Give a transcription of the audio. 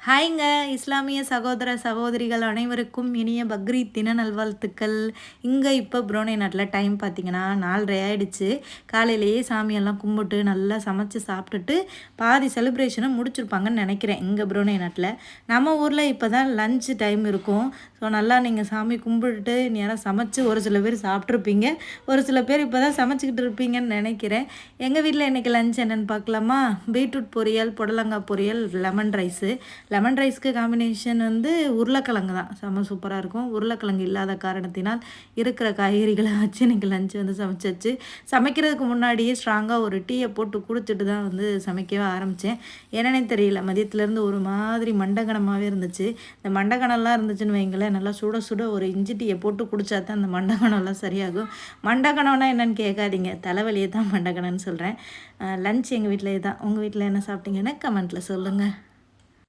ஹாய்ங்க. இஸ்லாமிய சகோதர சகோதரிகள் அனைவருக்கும் இனிய பக்ரீத் தின நல்வாழ்த்துக்கள். இங்கே இப்போ புரோனே நாட்டில் டைம் பார்த்தீங்கன்னா 4:30 ஆயிடுச்சு. காலையிலேயே சாமியெல்லாம் கும்பிட்டு நல்லா சமைச்சு சாப்பிட்டுட்டு பாதி செலிப்ரேஷனை முடிச்சிருப்பாங்கன்னு நினைக்கிறேன் இங்கே புரோனே நாட்டில். நம்ம ஊரில் இப்போ தான் லஞ்ச் டைம் இருக்கும். ஸோ நல்லா நீங்கள் சாமி கும்பிட்டுட்டு நேராக சமைச்சு ஒரு சில பேர் சாப்பிட்ருப்பீங்க, ஒரு சில பேர் இப்போ தான் சமைச்சிக்கிட்டு இருப்பீங்கன்னு நினைக்கிறேன். எங்கள் வீட்டில் இன்றைக்கி லஞ்ச் என்னென்னு பார்க்கலாமா? பீட்ரூட் பொரியல், புடலங்காய் பொரியல், லெமன் ரைஸு. லெமன் ரைஸ்க்கு காம்பினேஷன் வந்து உருளைக்கிழங்கு தான், செம்ம சூப்பராக இருக்கும். உருளைக்கிழங்கு இல்லாத காரணத்தினால் இருக்கிற காய்கறிகளை வச்சு இன்றைக்கி லஞ்சு வந்து சமைச்சாச்சு. சமைக்கிறதுக்கு முன்னாடியே ஸ்ட்ராங்காக ஒரு டீயை போட்டு குடிச்சிட்டு தான் வந்து சமைக்கவே ஆரம்பித்தேன். என்னன்னே தெரியல, மதியத்துலேருந்து ஒரு மாதிரி மண்டகணமாகவே இருந்துச்சு. இந்த மண்டகணம்லாம் இருந்துச்சுன்னு வைங்களேன், நல்லா சுட சுட ஒரு இஞ்சி டீயை போட்டு குடித்தா தான் அந்த மண்டகணம்லாம் சரியாகும். மண்டகணம்னா என்னென்னு கேட்காதீங்க, தலைவலியை தான் மண்டகணம்னு சொல்கிறேன். லஞ்ச் எங்கள் வீட்டிலே தான். உங்கள் வீட்டில் என்ன சாப்பிட்டீங்கன்னு கமெண்ட்டில் சொல்லுங்கள்.